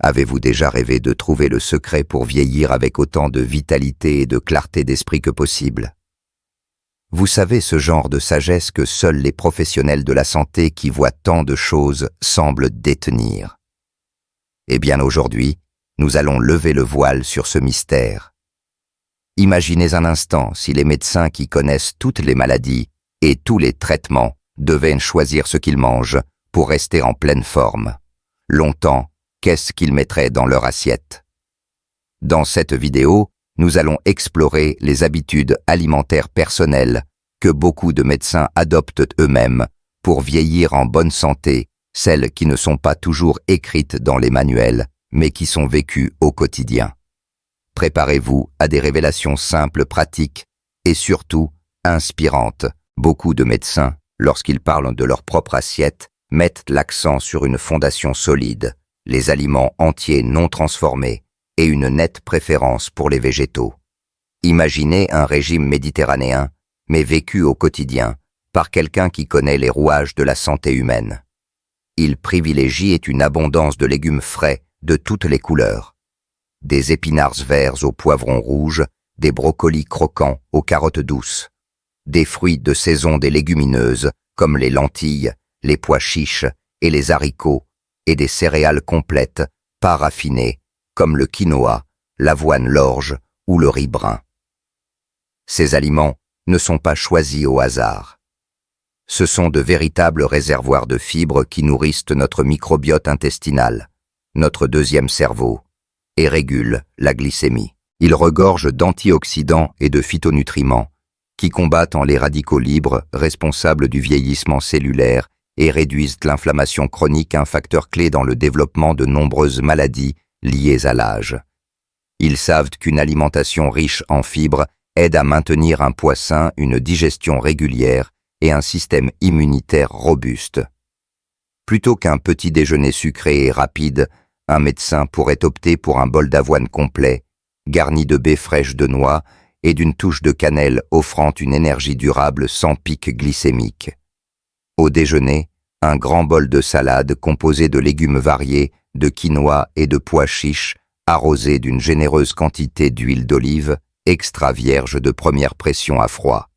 Avez-vous déjà rêvé de trouver le secret pour vieillir avec autant de vitalité et de clarté d'esprit que possible? Vous savez, ce genre de sagesse que seuls les professionnels de la santé qui voient tant de choses semblent détenir. Eh bien aujourd'hui, nous allons lever le voile sur ce mystère. Imaginez un instant si les médecins qui connaissent toutes les maladies et tous les traitements devaient choisir ce qu'ils mangent pour rester en pleine forme. Longtemps, qu'est-ce qu'ils mettraient dans leur assiette? Dans cette vidéo, nous allons explorer les habitudes alimentaires personnelles que beaucoup de médecins adoptent eux-mêmes pour vieillir en bonne santé, celles qui ne sont pas toujours écrites dans les manuels, mais qui sont vécues au quotidien. Préparez-vous à des révélations simples, pratiques et surtout inspirantes. Beaucoup de médecins, lorsqu'ils parlent de leur propre assiette, mettent l'accent sur une fondation solide, les aliments entiers non transformés et une nette préférence pour les végétaux. Imaginez un régime méditerranéen, mais vécu au quotidien par quelqu'un qui connaît les rouages de la santé humaine. Il privilégie une abondance de légumes frais de toutes les couleurs. Des épinards verts aux poivrons rouges, des brocolis croquants aux carottes douces, des fruits de saison des légumineuses comme les lentilles, les pois chiches et les haricots, et des céréales complètes, pas raffinées, comme le quinoa, l'avoine l'orge ou le riz brun. Ces aliments ne sont pas choisis au hasard. Ce sont de véritables réservoirs de fibres qui nourrissent notre microbiote intestinal, notre deuxième cerveau, et régulent la glycémie. Ils regorgent d'antioxydants et de phytonutriments qui combattent les radicaux libres responsables du vieillissement cellulaire et réduisent l'inflammation chronique, un facteur clé dans le développement de nombreuses maladies liées à l'âge. Ils savent qu'une alimentation riche en fibres aide à maintenir un poids sain, une digestion régulière et un système immunitaire robuste. Plutôt qu'un petit déjeuner sucré et rapide, un médecin pourrait opter pour un bol d'avoine complet, garni de baies fraîches de noix et d'une touche de cannelle offrant une énergie durable sans pic glycémique. Au déjeuner, un grand bol de salade composé de légumes variés, de quinoa et de pois chiches, arrosé d'une généreuse quantité d'huile d'olive, extra vierge de première pression à froid.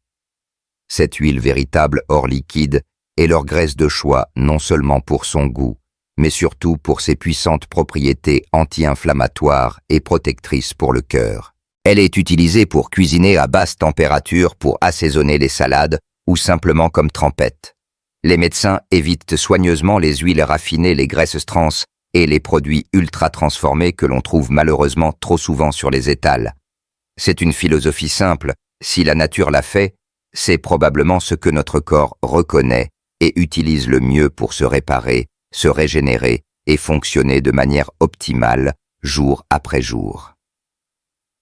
Cette huile véritable hors liquide est leur graisse de choix non seulement pour son goût, mais surtout pour ses puissantes propriétés anti-inflammatoires et protectrices pour le cœur. Elle est utilisée pour cuisiner à basse température pour assaisonner les salades ou simplement comme trempette. Les médecins évitent soigneusement les huiles raffinées, les graisses trans et les produits ultra transformés que l'on trouve malheureusement trop souvent sur les étals. C'est une philosophie simple, si la nature l'a fait, c'est probablement ce que notre corps reconnaît et utilise le mieux pour se réparer, se régénérer et fonctionner de manière optimale, jour après jour.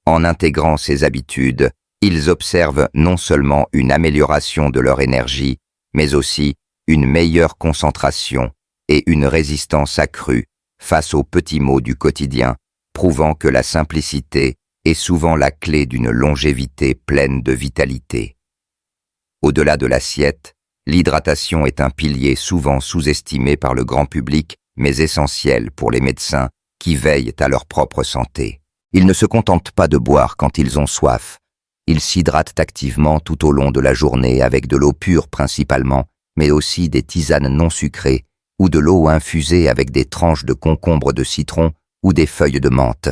En intégrant ces habitudes, ils observent non seulement une amélioration de leur énergie, mais aussi une meilleure concentration et une résistance accrue face aux petits maux du quotidien, prouvant que la simplicité est souvent la clé d'une longévité pleine de vitalité. Au-delà de l'assiette, l'hydratation est un pilier souvent sous-estimé par le grand public, mais essentiel pour les médecins qui veillent à leur propre santé. Ils ne se contentent pas de boire quand ils ont soif. Ils s'hydratent activement tout au long de la journée avec de l'eau pure principalement, mais aussi des tisanes non sucrées ou de l'eau infusée avec des tranches de concombre de citron ou des feuilles de menthe.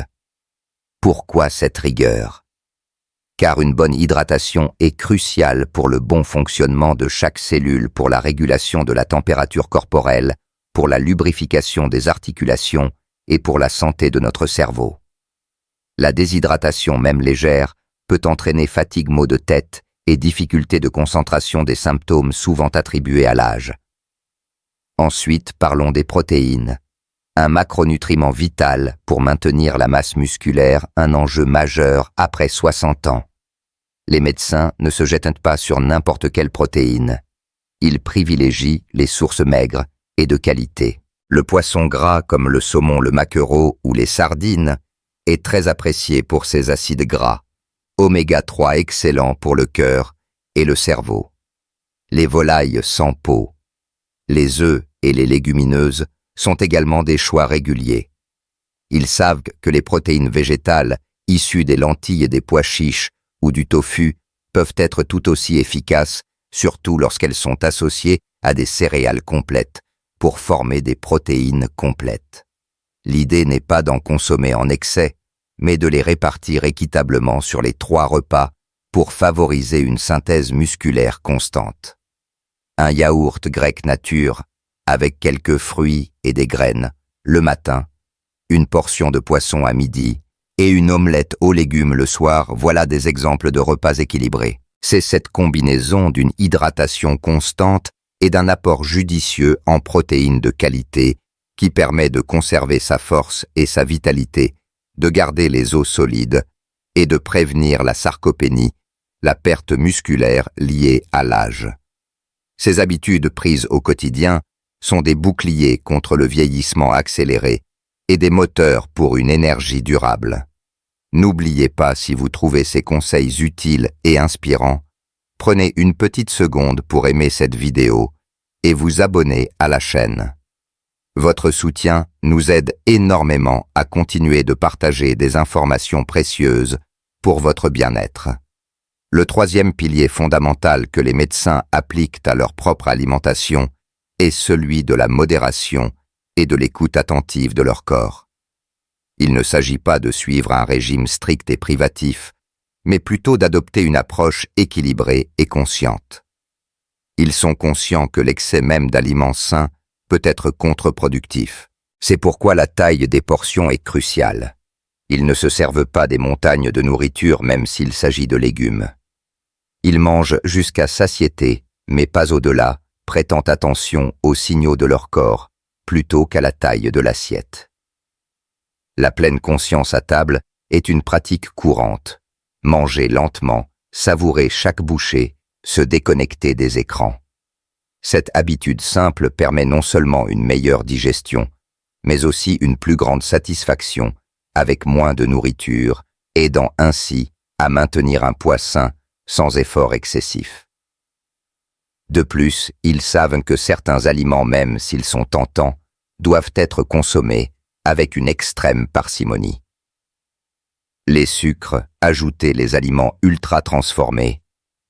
Pourquoi cette rigueur? Car une bonne hydratation est cruciale pour le bon fonctionnement de chaque cellule, pour la régulation de la température corporelle, pour la lubrification des articulations et pour la santé de notre cerveau. La déshydratation, même légère, peut entraîner fatigue, maux de tête et difficultés de concentration, des symptômes souvent attribués à l'âge. Ensuite, parlons des protéines. Un macronutriment vital pour maintenir la masse musculaire, un enjeu majeur après 60 ans. Les médecins ne se jettent pas sur n'importe quelle protéine. Ils privilégient les sources maigres et de qualité. Le poisson gras comme le saumon, le maquereau ou les sardines est très apprécié pour ses acides gras, oméga 3 excellent pour le cœur et le cerveau. Les volailles sans peau, les œufs et les légumineuses sont également des choix réguliers. Ils savent que les protéines végétales, issues des lentilles et des pois chiches ou du tofu, peuvent être tout aussi efficaces, surtout lorsqu'elles sont associées à des céréales complètes, pour former des protéines complètes. L'idée n'est pas d'en consommer en excès, mais de les répartir équitablement sur les 3 repas pour favoriser une synthèse musculaire constante. Un yaourt grec nature, avec quelques fruits et des graines, le matin, une portion de poisson à midi et une omelette aux légumes le soir, voilà des exemples de repas équilibrés. C'est cette combinaison d'une hydratation constante et d'un apport judicieux en protéines de qualité qui permet de conserver sa force et sa vitalité, de garder les os solides et de prévenir la sarcopénie, la perte musculaire liée à l'âge. Ces habitudes prises au quotidien sont des boucliers contre le vieillissement accéléré et des moteurs pour une énergie durable. N'oubliez pas, si vous trouvez ces conseils utiles et inspirants, prenez une petite seconde pour aimer cette vidéo et vous abonner à la chaîne. Votre soutien nous aide énormément à continuer de partager des informations précieuses pour votre bien-être. Le 3e pilier fondamental que les médecins appliquent à leur propre alimentation est celui de la modération et de l'écoute attentive de leur corps. Il ne s'agit pas de suivre un régime strict et privatif, mais plutôt d'adopter une approche équilibrée et consciente. Ils sont conscients que l'excès même d'aliments sains peut être contre-productif. C'est pourquoi la taille des portions est cruciale. Ils ne se servent pas des montagnes de nourriture même s'il s'agit de légumes. Ils mangent jusqu'à satiété, mais pas au-delà, prêtant attention aux signaux de leur corps, plutôt qu'à la taille de l'assiette. La pleine conscience à table est une pratique courante. Manger lentement, savourer chaque bouchée, se déconnecter des écrans. Cette habitude simple permet non seulement une meilleure digestion, mais aussi une plus grande satisfaction avec moins de nourriture, aidant ainsi à maintenir un poids sain sans effort excessif. De plus, ils savent que certains aliments, même s'ils sont tentants, doivent être consommés avec une extrême parcimonie. Les sucres, ajoutés, les aliments ultra transformés,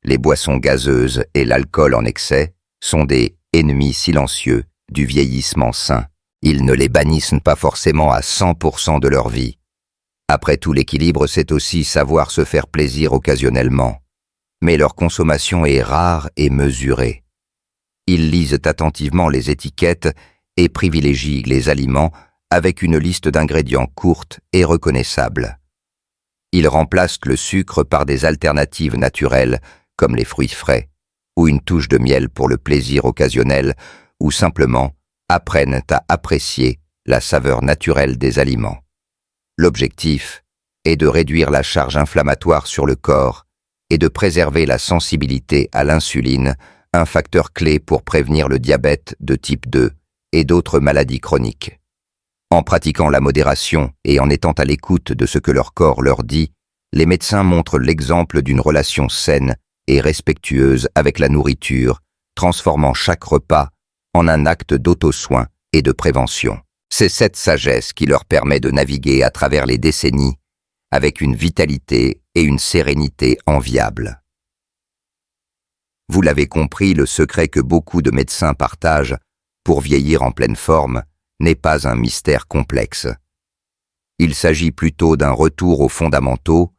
les boissons gazeuses et l'alcool en excès sont des ennemis silencieux du vieillissement sain. Ils ne les bannissent pas forcément à 100% de leur vie. Après tout, l'équilibre, c'est aussi savoir se faire plaisir occasionnellement. Mais leur consommation est rare et mesurée. Ils lisent attentivement les étiquettes et privilégient les aliments avec une liste d'ingrédients courte et reconnaissable. Ils remplacent le sucre par des alternatives naturelles comme les fruits frais, ou une touche de miel pour le plaisir occasionnel, ou simplement apprennent à apprécier la saveur naturelle des aliments. L'objectif est de réduire la charge inflammatoire sur le corps et de préserver la sensibilité à l'insuline, un facteur clé pour prévenir le diabète de type 2 et d'autres maladies chroniques. En pratiquant la modération et en étant à l'écoute de ce que leur corps leur dit, les médecins montrent l'exemple d'une relation saine et respectueuse avec la nourriture, transformant chaque repas en un acte d'auto-soin et de prévention. C'est cette sagesse qui leur permet de naviguer à travers les décennies avec une vitalité et une sérénité enviables. Vous l'avez compris, le secret que beaucoup de médecins partagent pour vieillir en pleine forme n'est pas un mystère complexe. Il s'agit plutôt d'un retour aux fondamentaux,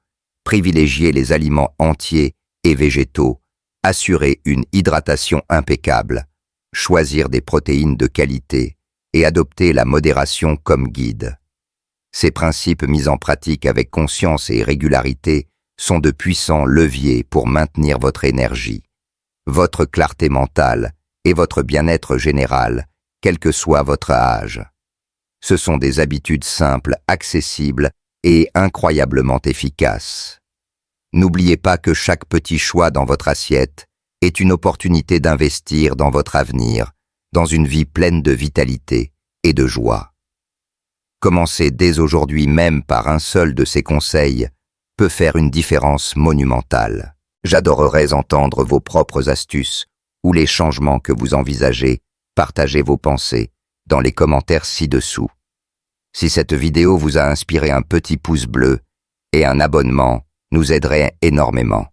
privilégier les aliments entiers et végétaux, assurer une hydratation impeccable, choisir des protéines de qualité et adopter la modération comme guide. Ces principes mis en pratique avec conscience et régularité sont de puissants leviers pour maintenir votre énergie, votre clarté mentale et votre bien-être général, quel que soit votre âge. Ce sont des habitudes simples, accessibles et incroyablement efficaces. N'oubliez pas que chaque petit choix dans votre assiette est une opportunité d'investir dans votre avenir, dans une vie pleine de vitalité et de joie. Commencez dès aujourd'hui même par un seul de ces conseils peut faire une différence monumentale. J'adorerais entendre vos propres astuces ou les changements que vous envisagez. Partagez vos pensées dans les commentaires ci-dessous. Si cette vidéo vous a inspiré, un petit pouce bleu et un abonnement nous aiderait énormément.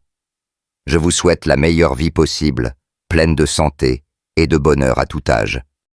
Je vous souhaite la meilleure vie possible, pleine de santé et de bonheur à tout âge.